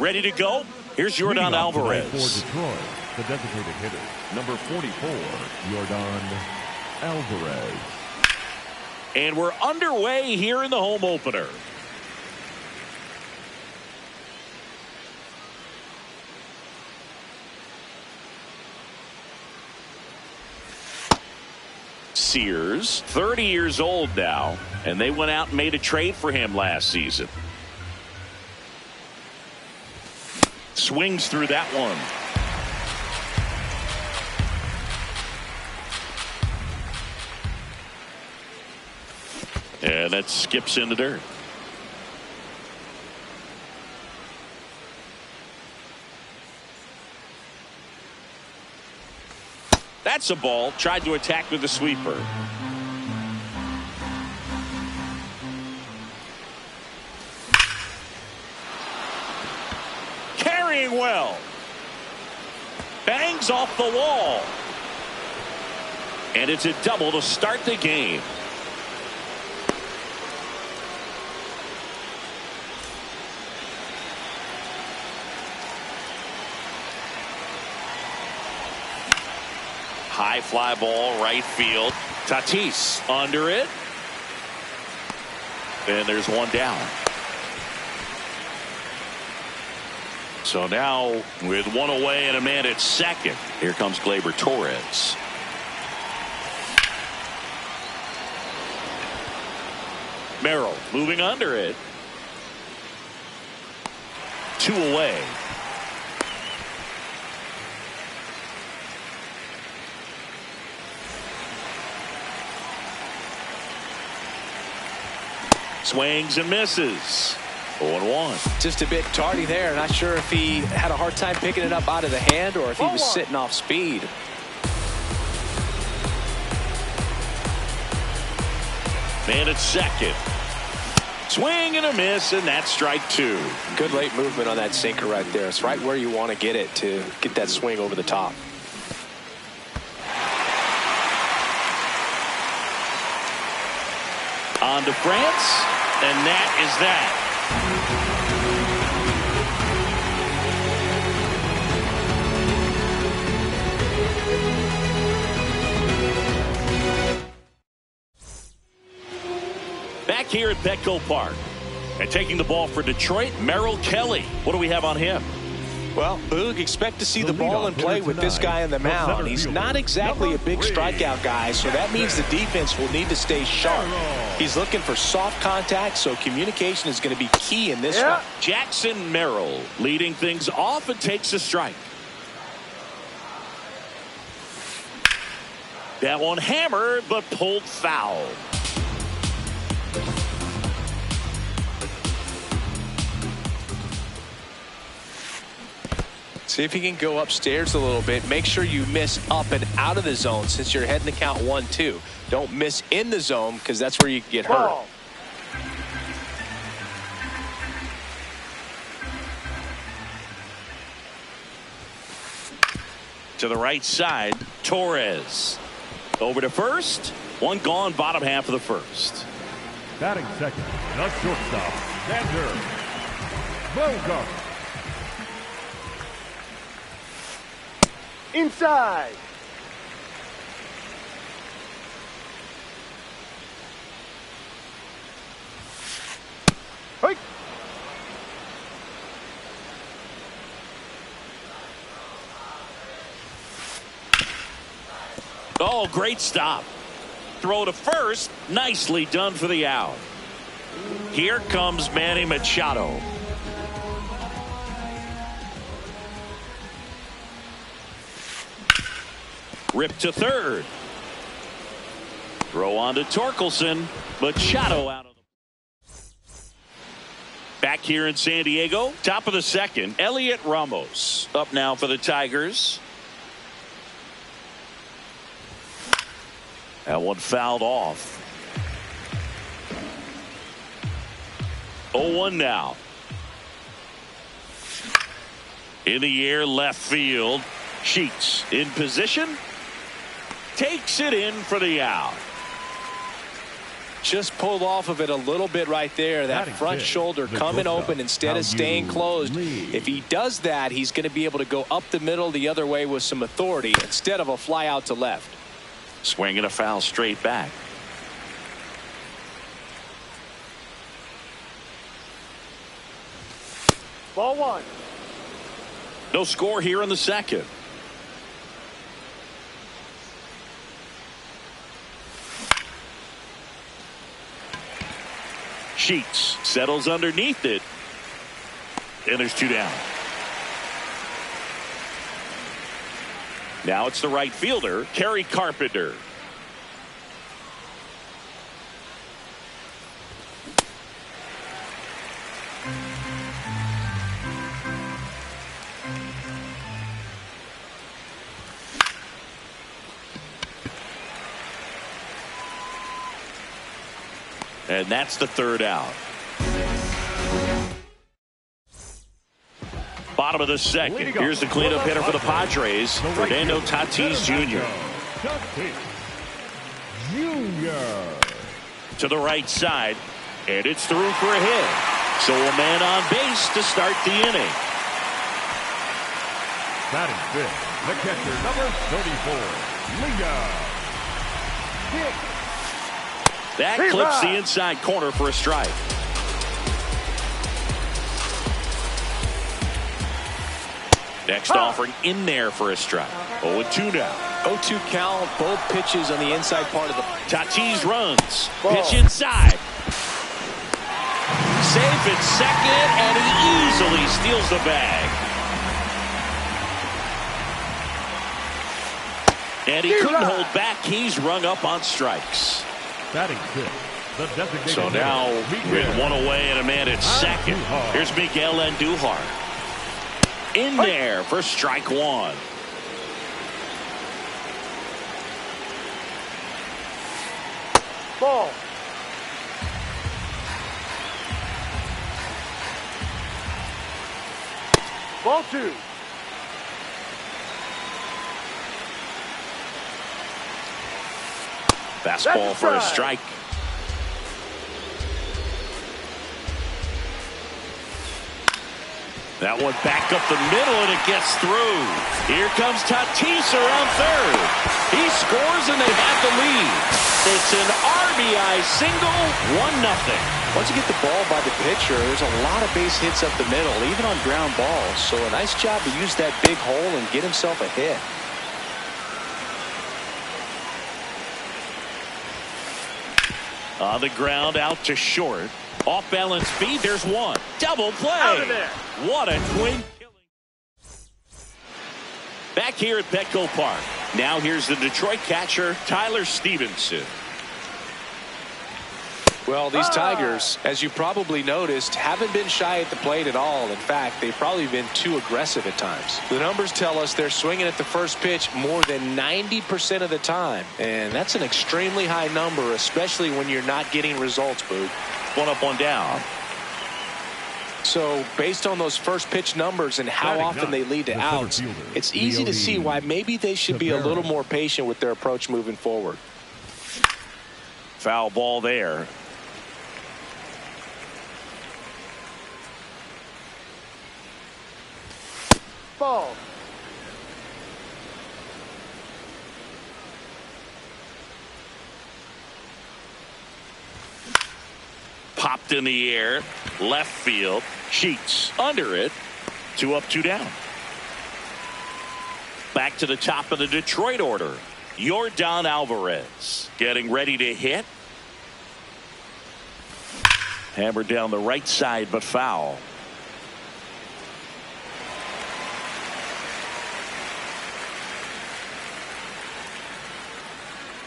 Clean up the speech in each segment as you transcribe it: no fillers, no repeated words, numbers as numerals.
Ready to go? Here's Yordan Alvarez. For Detroit, the designated hitter, number 44, Yordan Alvarez. And we're underway here in the home opener. Sears, 30 years old now, and they went out and made a trade for him last season. Swings through that one. And that skips in the dirt. That's a ball. Tried to attack with the sweeper. Carrying well. Bangs off the wall. And it's a double to start the game. High fly ball, right field. Tatis under it. And there's one down. So now with one away and a man at second, here comes Gleyber Torres. Merrill moving under it. 2 away. Swings and misses. 0-1. Just a bit tardy there. Not sure if he had a hard time picking it up out of the hand or if he was sitting off speed. Man at second. Swing and a miss, and that's strike 2. Good late movement on that sinker right there. It's right where you want to get it to get that swing over the top. On to France, and that is that. Back here at Petco Park, and taking the ball for Detroit, Merrill Kelly. What do we have on him? Well, Boog, expect to see the ball in play with this guy on the mound. He's not exactly a big strikeout guy, so that means the defense will need to stay sharp. He's looking for soft contact, so communication is going to be key in this one. Jackson Merrill leading things off and takes a strike. That one hammered, but pulled foul. See if you can go upstairs a little bit. Make sure you miss up and out of the zone since you're heading to count 1-2. Don't miss in the zone because that's where you get hurt. To the right side, Torres. Over to first. One gone, bottom half of the first. Batting second, the shortstop, Xander Bogaerts. Inside. Hey. Oh, great stop. Throw to first. Nicely done for the out. Here comes Manny Machado. Rip to third. Throw on to Torkelson. Machado out of the. Back here in San Diego, top of the second, Elliot Ramos up now for the Tigers. That one fouled off. 0-1 now. In the air, left field. Sheets in position. Takes it in for the out. just pulled off of it a little bit right there. That front shoulder coming open instead of staying closed. If he does that, he's going to be able to go up the middle the other way with some authority instead of a fly out to left. Swing and a foul straight back. Ball one. No score here in the second. Sheets settles underneath it. And there's 2 down. Now it's the right fielder, Kerry Carpenter. And that's the 3rd out. Bottom of the second. Here's the cleanup hitter for the Padres, Fernando Tatis Jr. To the right side, and it's through for a hit. So a man on base to start the inning. Batting fifth, the catcher, number 34, Leah. That clips the inside corner for a strike. Next offering in there for a strike. 0-2 now. 0-2 count, both pitches on the inside part of the. Tatis runs. Pitch inside. Safe at second, and he easily steals the bag. And he couldn't hold back. He's rung up on strikes. Batting fifth, the designated So now with one away and a man at second. Here's Miguel Andujar. In there for strike one. Ball. Ball two. Fastball for a strike. That one back up the middle, and it gets through. Here comes Tatis around third. He scores, and they have the lead. It's an RBI single, 1-0. Once you get the ball by the pitcher, there's a lot of base hits up the middle, even on ground balls. So a nice job to use that big hole and get himself a hit. On the ground, out to short. Off balance feed, there's one. Double play. Out of there. What a twin killing. Back here at Petco Park. Now here's the Detroit catcher, Tyler Stevenson. Well, these Tigers, as you probably noticed, haven't been shy at the plate at all. In fact, they've probably been too aggressive at times. The numbers tell us they're swinging at the first pitch more than 90% of the time. And that's an extremely high number, especially when you're not getting results, Boog. One up, one down. So based on those first pitch numbers and how often they lead to outs, it's easy to see why maybe they should be a little more patient with their approach moving forward. Foul ball there. Ball. Popped in the air. Left field. Sheets under it. 2 up, 2 down. Back to the top of the Detroit order. Yordan Alvarez getting ready to hit. Hammered down the right side, but foul.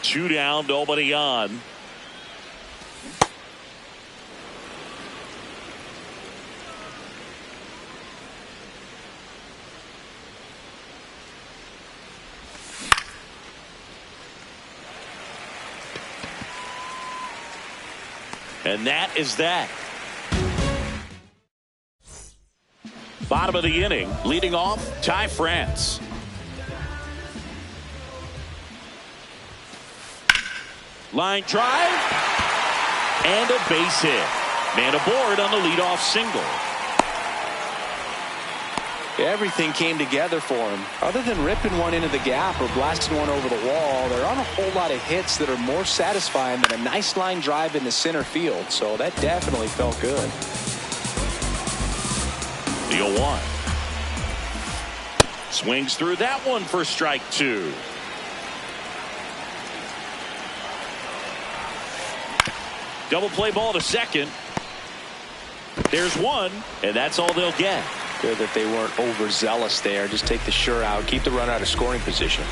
Two down, nobody on. And that is that. Bottom of the inning, leading off, Ty France. Line drive. And a base hit. Man aboard on the leadoff single. Everything came together for him. Other than ripping one into the gap or blasting one over the wall, there aren't a whole lot of hits that are more satisfying than a nice line drive into center field. So that definitely felt good. The 0-1. Swings through that one for strike 2. Double play ball to second. There's one, and that's all they'll get. Good that they weren't overzealous there. Just take the sure out. Keep the run out of scoring position.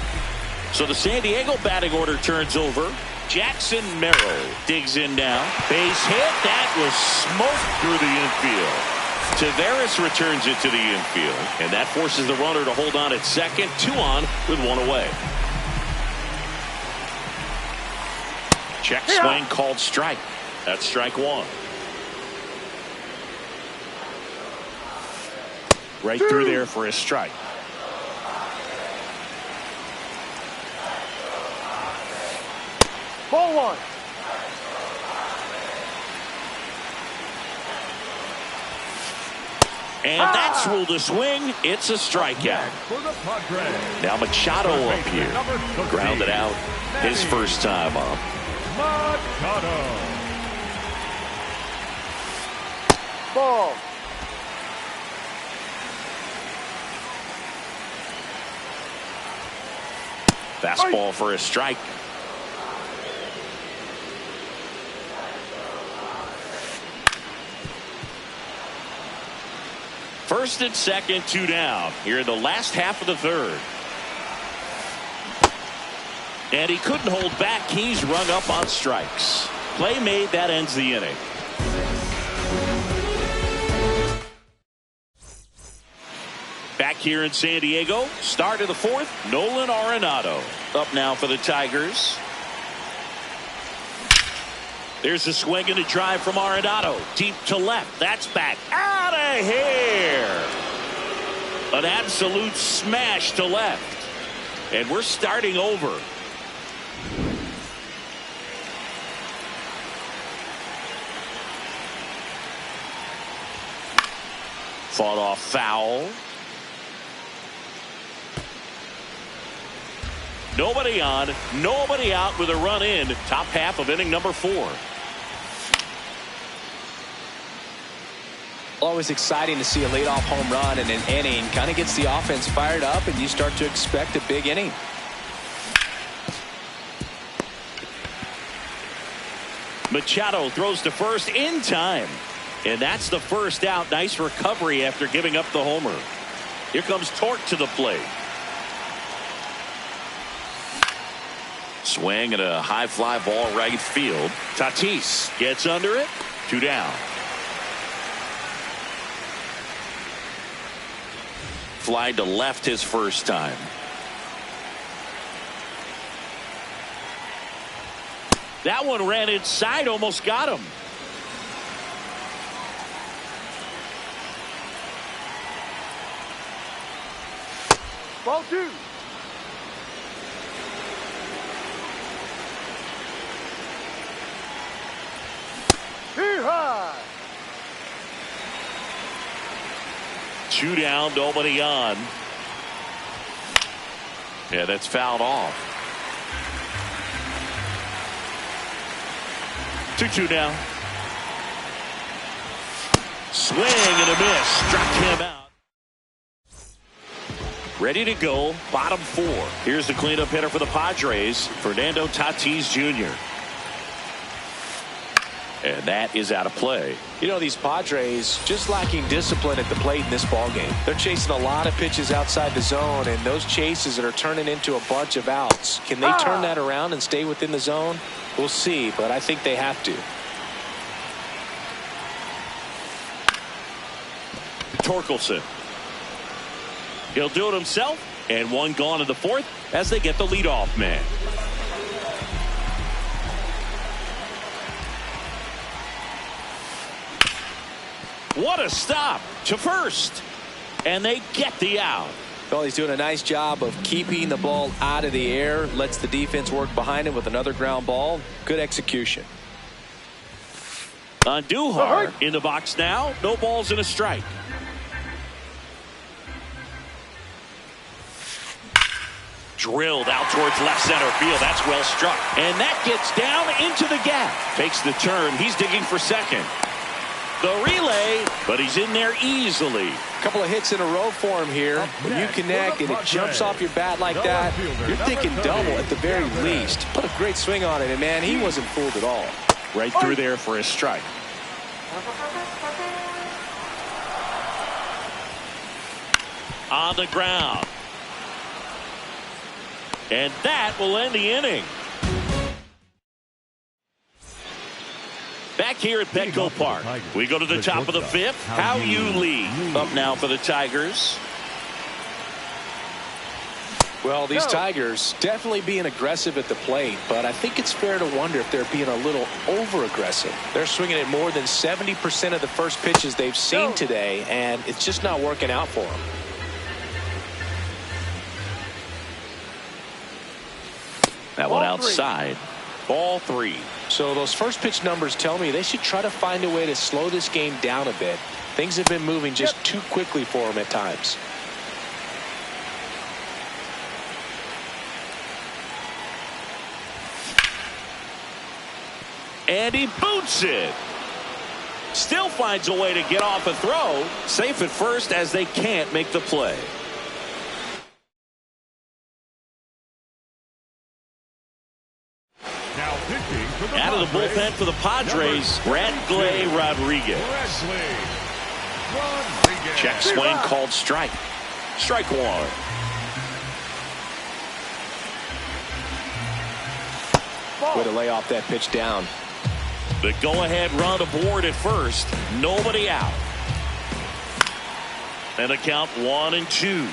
So the San Diego batting order turns over. Jackson Merrill digs in now. Base hit. That was smoked through the infield. Taveras returns it to the infield, and that forces the runner to hold on at second. 2 on with 1 away. Check swing called strike. That's strike 1. Right through there for a strike. Ball 1. And that's ruled a swing. It's a strikeout. Now Machado up here. Grounded out his first time up. Machado. Ball. Fastball for a strike. First and second, 2 down. Here in the last half of the third. And he couldn't hold back. He's rung up on strikes. Play made. That ends the inning. Back here in San Diego, start of the 4th, Nolan Arenado up now for the Tigers. There's a swing and a drive from Arenado. Deep to left. That's back. Out of here. An absolute smash to left. And we're starting over. Fought off foul. Nobody on, nobody out with a run in. Top half of inning number 4. Always exciting to see a leadoff home run in an inning. Kind of gets the offense fired up, and you start to expect a big inning. Machado throws to first in time. And that's the first out. Nice recovery after giving up the homer. Here comes Torque to the plate. Swing and a high fly ball right field. Tatis gets under it. 2 down. Fly to left his first time. That one ran inside, almost got him. Ball 2. Hee-haw! 2 down, nobody on. Yeah, that's fouled off. 2-2 now. Swing and a miss. Struck him out. Ready to go, bottom 4. Here's the cleanup hitter for the Padres, Fernando Tatis Jr. And that is out of play. You know, these Padres just lacking discipline at the plate in this ballgame. They're chasing a lot of pitches outside the zone, and those chases that are turning into a bunch of outs. Can they turn that around and stay within the zone? We'll see, but I think they have to. Torkelson. He'll do it himself, and 1 gone in the 4th as they get the leadoff man. What a stop to first, and they get the out. Well, he's doing a nice job of keeping the ball out of the air, lets the defense work behind him with another ground ball. Good execution. Andujar in the box now. No balls and a strike. Drilled out towards left center field. That's well struck. And that gets down into the gap. Takes the turn. He's digging for second. The relay, but he's in there easily. A couple of hits in a row for him here. When you connect and it jumps off your bat like that, you're thinking double at the very least. Put a great swing on it, and man, he wasn't fooled at all. Right through there for a strike. On the ground. And that will end the inning. Back here at Petco Park, we go to the top of the fifth. How you lead. Up now for the Tigers. Well, these Tigers definitely being aggressive at the plate, but I think it's fair to wonder if they're being a little over-aggressive. They're swinging at more than 70% of the first pitches they've seen today, and it's just not working out for them. That one outside. Ball 3. So those first pitch numbers tell me they should try to find a way to slow this game down a bit. Things have been moving just too quickly for them at times. And he boots it. Still finds a way to get off a throw. Safe at first as they can't make the play. Out of the bullpen for the Padres, Bradley Rodriguez. Check swing called strike. Strike one. Way to lay off that pitch down. The go-ahead run aboard at first. Nobody out. And a count 1-2.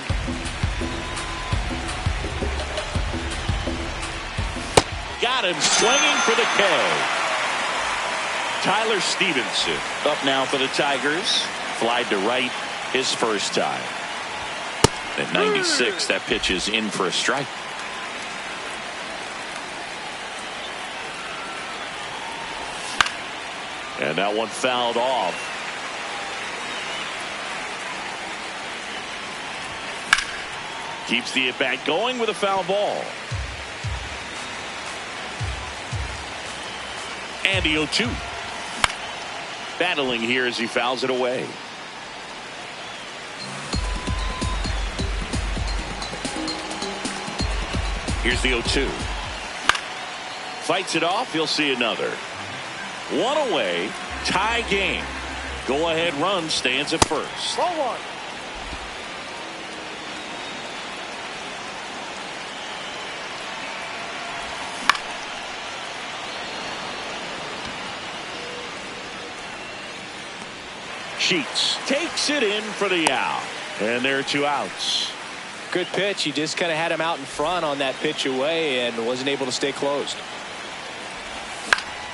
Got him swinging for the K. Tyler Stevenson up now for the Tigers. Flied to right his first time. At 96, that pitch is in for a strike. And that one fouled off. Keeps the at-bat going with a foul ball. And the 0-2. Battling here as he fouls it away. Here's the 0-2. Fights it off. He'll see another. One away. Tie game. Go ahead run stands at first. Ball 1. Sheets takes it in for the out. And there are 2 outs. Good pitch. He just kind of had him out in front on that pitch away and wasn't able to stay closed.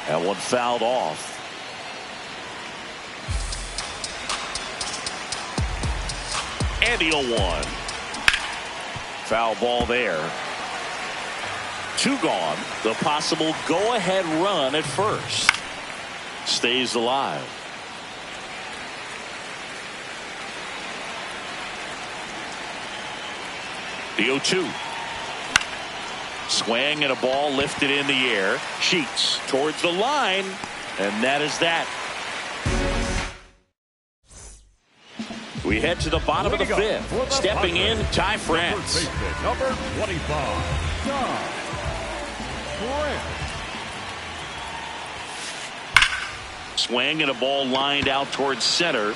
That one fouled off. And the 0-1. Foul ball there. 2 gone. The possible go-ahead run at first. Stays alive. The 0-2. Swing and a ball lifted in the air. Sheets towards the line. And that is that. We head to the bottom of the fifth. Stepping in, Ty France. Number 25. Swing and a ball lined out towards center.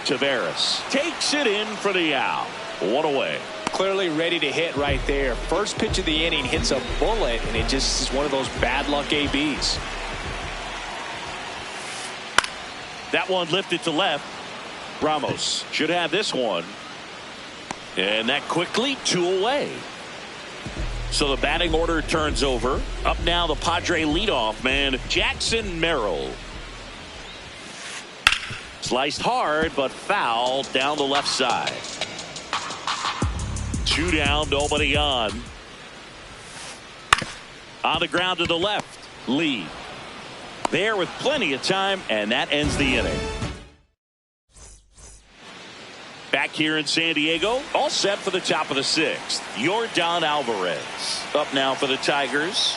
Taveras takes it in for the out. 1 away. Clearly ready to hit right there. First pitch of the inning hits a bullet, and it just is one of those bad luck ABs. That one lifted to left. Ramos should have this one. And that quickly 2 away. So the batting order turns over. Up now the Padre leadoff man, Jackson Merrill. Sliced hard, but foul down the left side. 2 down, nobody on. On the ground to the left, Lee. there with plenty of time, and that ends the inning. Back here in San Diego, all set for the top of the 6th. Yordan Alvarez up now for the Tigers.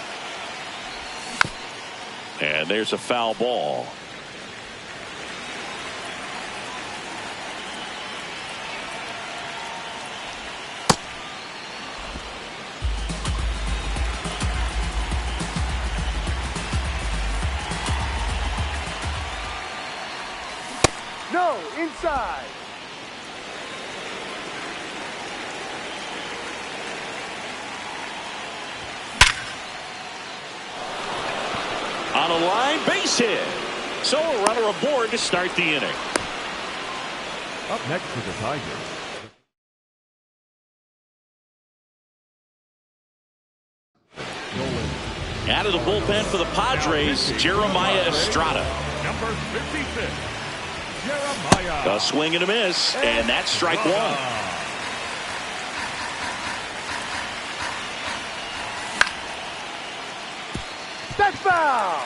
And there's a foul ball. No, inside. On a line, base hit. So a runner aboard to start the inning. Up next for the Tigers. Out of the bullpen for the Padres, Jeremiah Estrada. Number 56, Jeremiah. A swing and a miss, and that's strike 1. That's foul.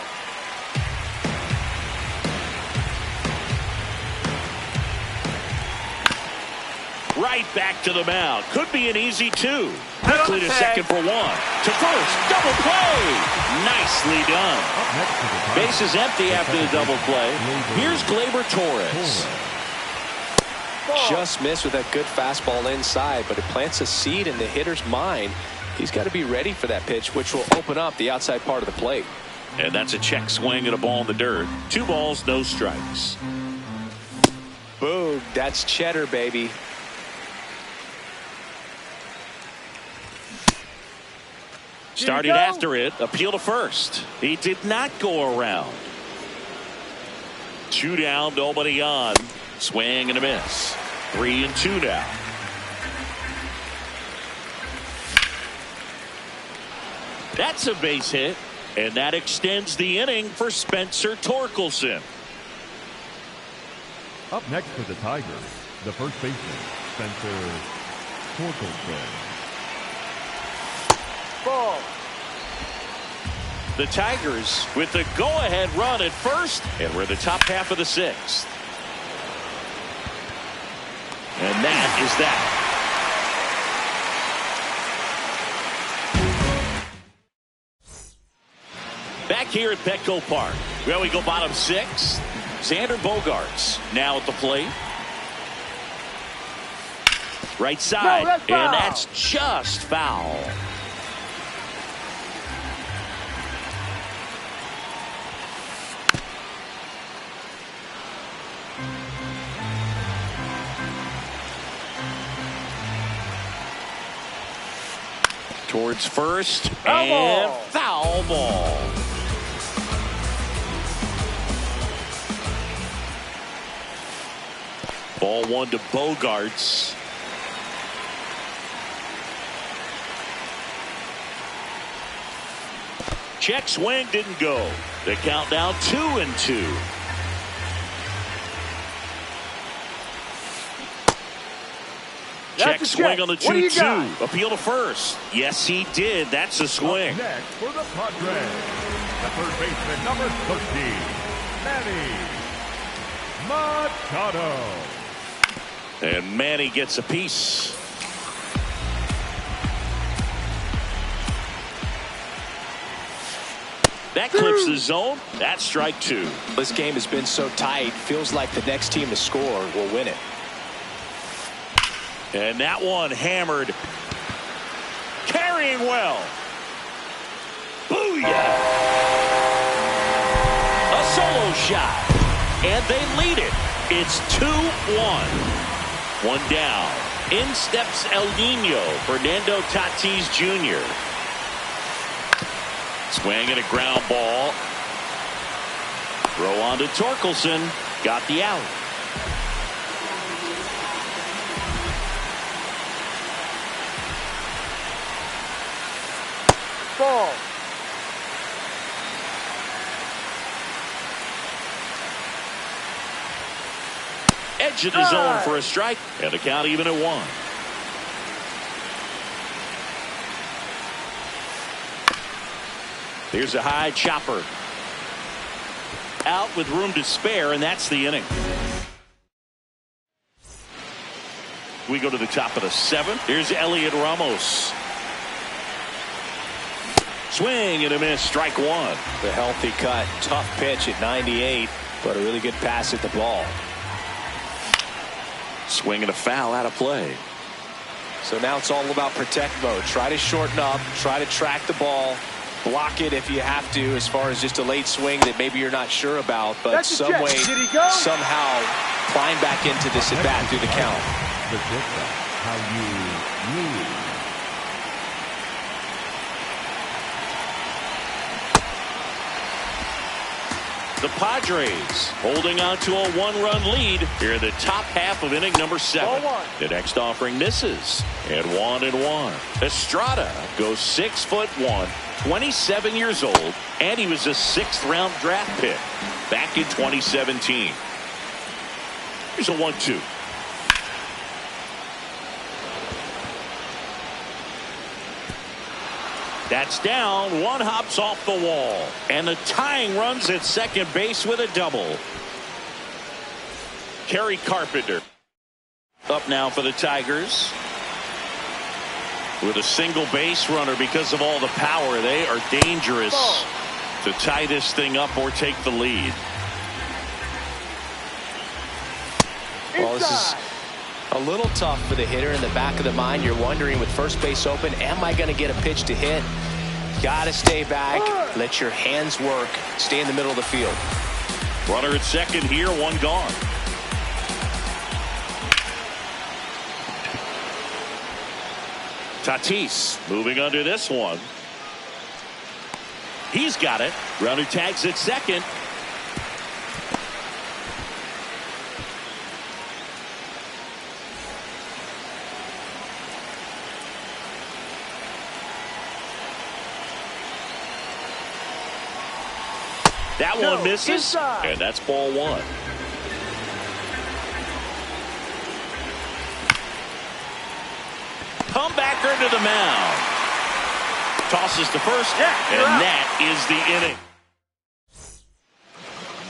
Right back to the mound. Could be an easy 2. Quickly to second for 1. To first. Double play. Nicely done. Base is empty after the double play. Here's Gleyber Torres. Just missed with that good fastball inside, but it plants a seed in the hitter's mind. He's got to be ready for that pitch, which will open up the outside part of the plate. And that's a check swing and a ball in the dirt. 2 balls, no strikes. Boom. That's cheddar, baby. Starting after it, appeal to first. He did not go around. 2 down, nobody on. Swing and a miss. 3-2 now. That's a base hit, and that extends the inning for Spencer Torkelson. Up next for the Tigers, the first baseman, Spencer Torkelson. Ball. The Tigers with the go-ahead run at first, and we're in the top half of the 6th. And that is that. Back here at Petco Park, where we go bottom 6. Xander Bogaerts now at the plate. Right side, and that's just foul. Towards first, and foul ball. Ball 1 to Bogaerts. Check swing didn't go. The count now 2-2. Check swing on the 2-2. Appeal to first. Yes, he did. That's a swing. Up next for the Padres, the third baseman, number 13, Manny Machado. And Manny gets a piece. That clips the zone. That's strike 2. This game has been so tight. Feels like the next team to score will win it. And that one hammered. Carrying well. Booyah! A solo shot. And they lead it. It's 2-1. 1 down. In steps El Nino, Fernando Tatis Jr. Swing and a ground ball. Throw on to Torkelson. Got the out. Ball. Edge of the zone for a strike, and the count even at 1. Here's a high chopper. out with room to spare, and that's the inning. We go to the top of the 7th. Here's Elliot Ramos. Swing and a miss, strike 1. The healthy cut, tough pitch at 98, but a really good pass at the ball. Swing and a foul, out of play. So now it's all about protect mode. Try to shorten up, try to track the ball, block it if you have to, as far as just a late swing that maybe you're not sure about, but some way, somehow climb back into this at bat through the count. How you lose. The Padres holding on to a 1-run lead here in the top half of inning number 7. The next offering misses, and 1-1. Estrada goes 6'1", 27 years old, and he was a 6th-round draft pick back in 2017. Here's a 1-2. That's down. One hops off the wall. And the tying runs at second base with a double. Kerry Carpenter up now for the Tigers. With a single base runner because of all the power. They are dangerous to tie this thing up or take the lead. Well, this is a little tough for the hitter in the back of the mind. You're wondering, with first base open, am I going to get a pitch to hit? Got to stay back. Let your hands work. Stay in the middle of the field. Runner at second here, 1 gone. Tatis moving under this one. He's got it. Runner tags at second. That one misses, and that's ball 1. Comebacker to the mound. Tosses to first, and that is the inning.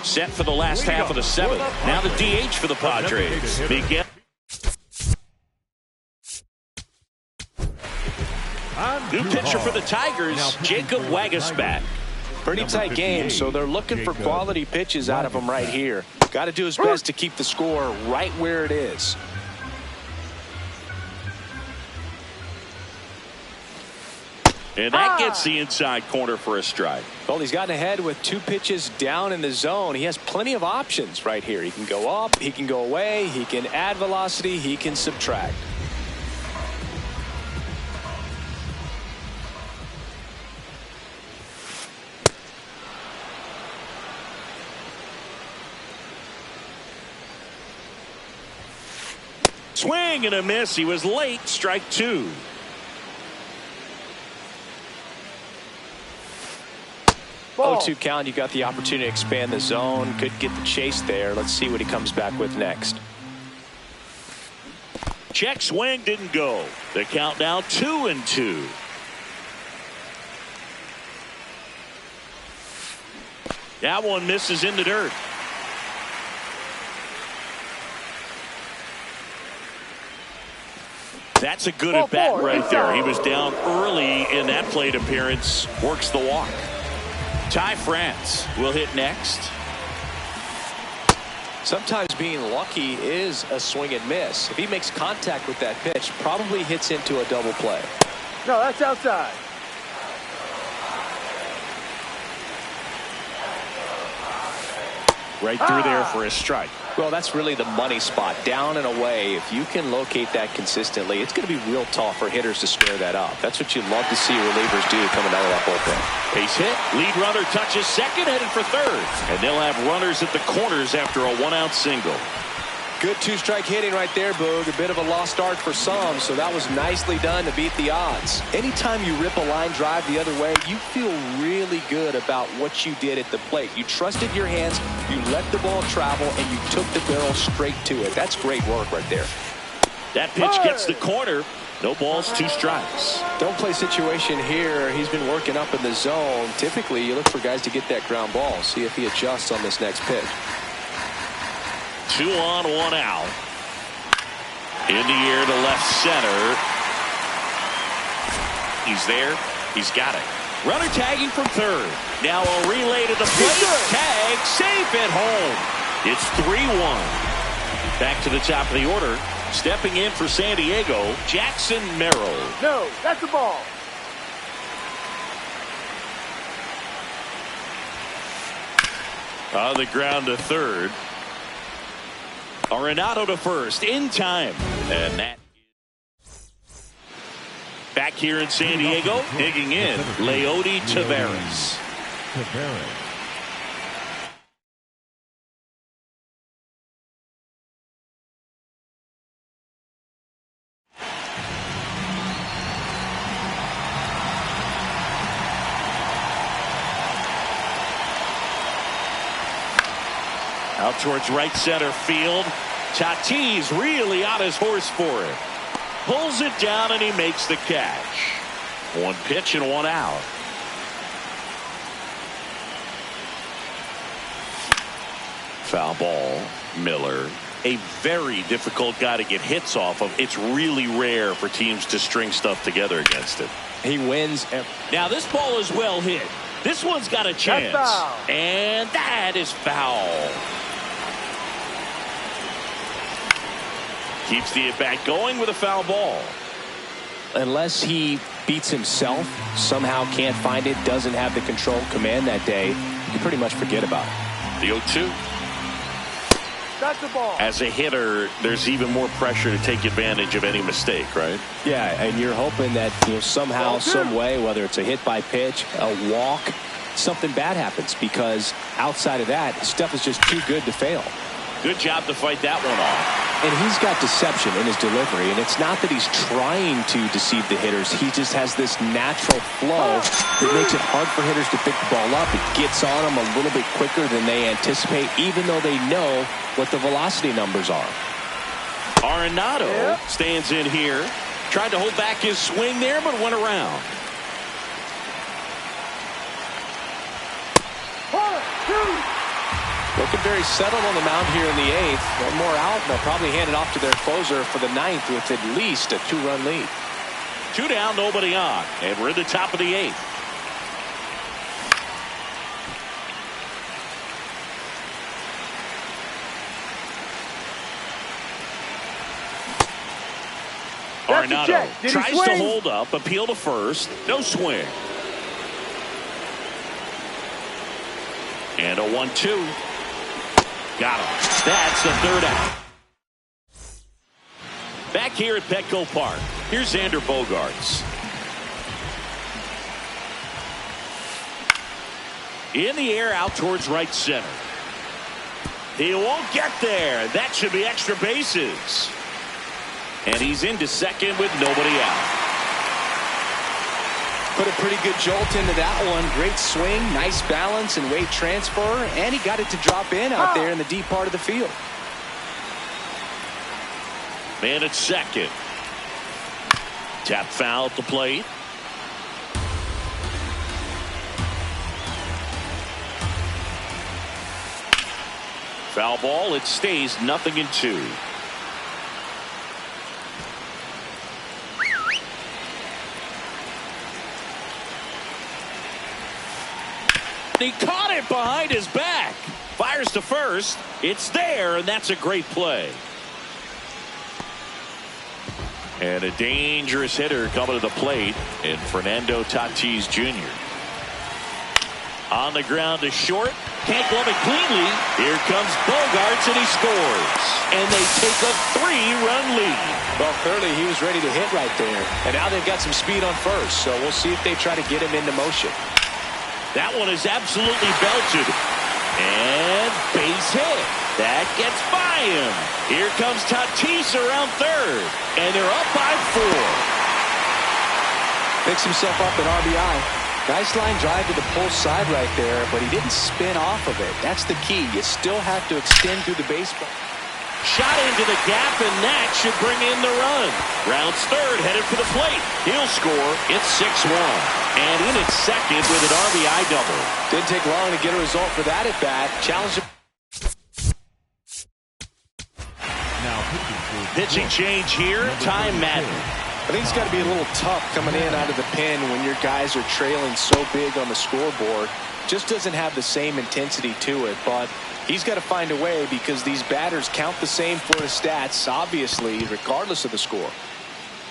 Set for the last half of the 7th. Now the DH for the Padres. Miguel. New pitcher for the Tigers, Jacob Wagaspat. Pretty tight game, so they're looking for quality pitches out of him right here. Got to do his best to keep the score right where it is. And that gets the inside corner for a strike. Well, he's gotten ahead with 2 pitches down in the zone. He has plenty of options right here. He can go up, he can go away, he can add velocity, he can subtract. Swing and a miss. He was late. Strike 2. Ball. 0-2 count. You got the opportunity to expand the zone. Could get the chase there. Let's see what he comes back with next. Check swing didn't go. The count now 2-2. That one misses in the dirt. That's a good at bat right there. He was down early in that plate appearance. Works the walk. Ty France will hit next. Sometimes being lucky is a swing and miss. If he makes contact with that pitch, probably hits into a double play. No, that's outside. Right through there for a strike. Well, that's really the money spot. Down and away. If you can locate that consistently, it's going to be real tough for hitters to square that up. That's what you love to see relievers do coming out of that bullpen. Base hit. Lead runner touches second, headed for third. And they'll have runners at the corners after a 1-out single. Good 2-strike hitting right there, Boog. A bit of a lost start for some, so that was nicely done to beat the odds. Anytime you rip a line drive the other way, you feel really good about what you did at the plate. You trusted your hands, you let the ball travel, and you took the barrel straight to it. That's great work right there. That pitch gets the corner. No balls, 2 strikes. Don't play situation here. He's been working up in the zone. Typically, you look for guys to get that ground ball. See if he adjusts on this next pitch. 2 on, 1 out. In the air to left center. He's there. He's got it. Runner tagging from third. Now a relay to the plate. Tag, safe at home. It's 3-1. Back to the top of the order. Stepping in for San Diego, Jackson Merrill. No, that's the ball. On the ground to third. Arenado to first in time. And that. Back here in San Diego, digging in, Leody Taveras. Out towards right center field. Tatis really on his horse for it. Pulls it down and he makes the catch. 1 pitch and 1 out. Foul ball. Miller. A very difficult guy to get hits off of. It's really rare for teams to string stuff together against it. He wins. Now this ball is well hit. This one's got a chance. That's foul. And that is foul. Keeps the at-bat going with a foul ball. Unless he beats himself, somehow can't find it, doesn't have the control command that day, you can pretty much forget about it. The 0-2. That's the ball. As a hitter, there's even more pressure to take advantage of any mistake, right? Yeah, and you're hoping that somehow, some way, whether it's a hit by pitch, a walk, something bad happens, because outside of that, stuff is just too good to fail. Good job to fight that one off. And he's got deception in his delivery, and it's not that he's trying to deceive the hitters. He just has this natural flow that makes it hard for hitters to pick the ball up. It gets on them a little bit quicker than they anticipate, even though they know what the velocity numbers are. Arenado stands in here. Tried to hold back his swing there, but went around. 1, 2. Looking very settled on the mound here in the 8th. One more out, and they'll probably hand it off to their closer for the 9th with at least a 2-run lead. 2 down, nobody on, and we're at the top of the 8th. Arenado tries to hold up, appeal to first, no swing. And a 1-2. Got him. That's the 3rd out. Back here at Petco Park, here's Xander Bogaerts. In the air out towards right center. He won't get there. That should be extra bases. And he's into second with nobody out. Put a pretty good jolt into that one. Great swing, nice balance and weight transfer, and he got it to drop in out there in the deep part of the field. Man at second. Tap foul at the plate. Foul ball. It stays 0-2. He caught it behind his back. Fires to first. It's there, and that's a great play. And a dangerous hitter coming to the plate in Fernando Tatis Jr. On the ground to short. Can't glove it cleanly. Here comes Bogaerts, and he scores. And they take a 3-run lead. Well, clearly he was ready to hit right there. And now they've got some speed on first, so we'll see if they try to get him into motion. That one is absolutely belted. And base hit. That gets by him. Here comes Tatis around third. And they're up by 4. Picks himself up an RBI. Nice line drive to the pull side right there, but he didn't spin off of it. That's the key. You still have to extend through the baseball. Shot into the gap, and that should bring in the run. Rounds third, headed for the plate. He'll score. It's 6-1. And in at second with an RBI double. Didn't take long to get a result for that at bat. Challenge. Now pitching change here. Time Madden. I think it's got to be a little tough coming in out of the pen when your guys are trailing so big on the scoreboard. Just doesn't have the same intensity to it, but he's got to find a way because these batters count the same for the stats, obviously, regardless of the score.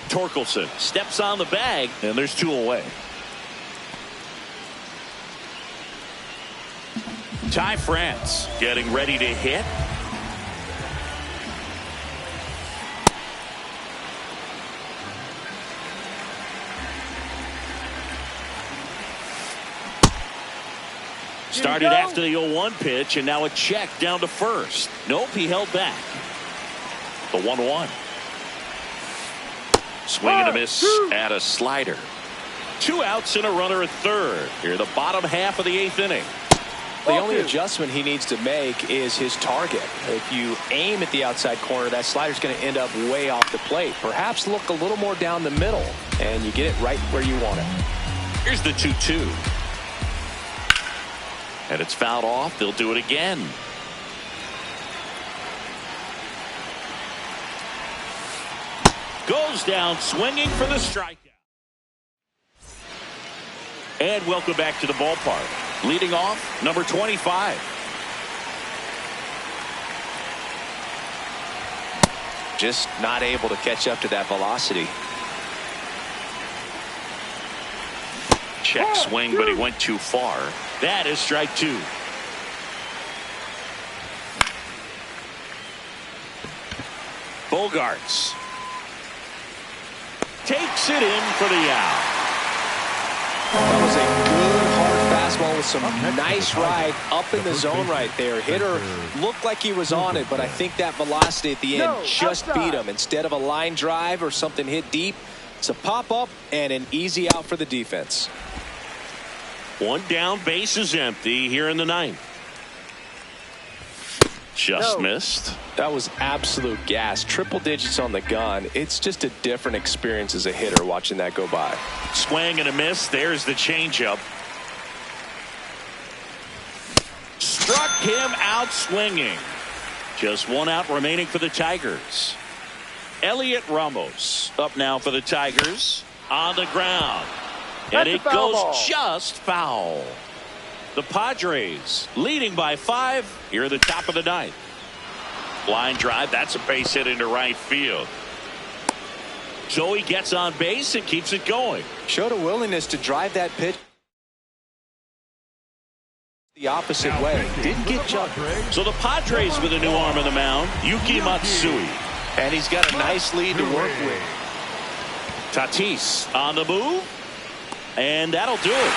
Torkelson steps on the bag, and there's 2 away. Ty France getting ready to hit. Started after the 0-1 pitch, and now a check down to first. Nope, he held back. The 1-1. Swing and a miss at a slider. 2 outs and a runner at third. Here, the bottom half of the 8th inning. The only adjustment he needs to make is his target. If you aim at the outside corner, that slider's going to end up way off the plate. Perhaps look a little more down the middle, and you get it right where you want it. Here's the 2-2. And it's fouled off. They'll do it again. Goes down swinging for the strikeout. And welcome back to the ballpark. Leading off, number 25. Just not able to catch up to that velocity. Check swing, but he went too far. That is strike 2. Bogarts takes it in for the out. That was a good hard fastball with some nice ride up in the zone right there. Hitter looked like he was on it, but I think that velocity at the end just beat him. Instead of a line drive or something hit deep, it's a pop up and an easy out for the defense. 1 down, base is empty here in the 9th. Just missed. That was absolute gas. Triple digits on the gun. It's just a different experience as a hitter watching that go by. Swing and a miss. There's the changeup. Struck him out swinging. Just 1 out remaining for the Tigers. Elliot Ramos up now for the Tigers. On the ground. And it goes just foul. The Padres leading by 5 here at the top of the 9th. Line drive. That's a base hit into right field. So he gets on base and keeps it going. Showed a willingness to drive that pitch the opposite way. Didn't get jumped. So the Padres with a new arm on the mound. Yuki Matsui. And he's got a nice lead to work with. Tatis on the move. And that'll do it.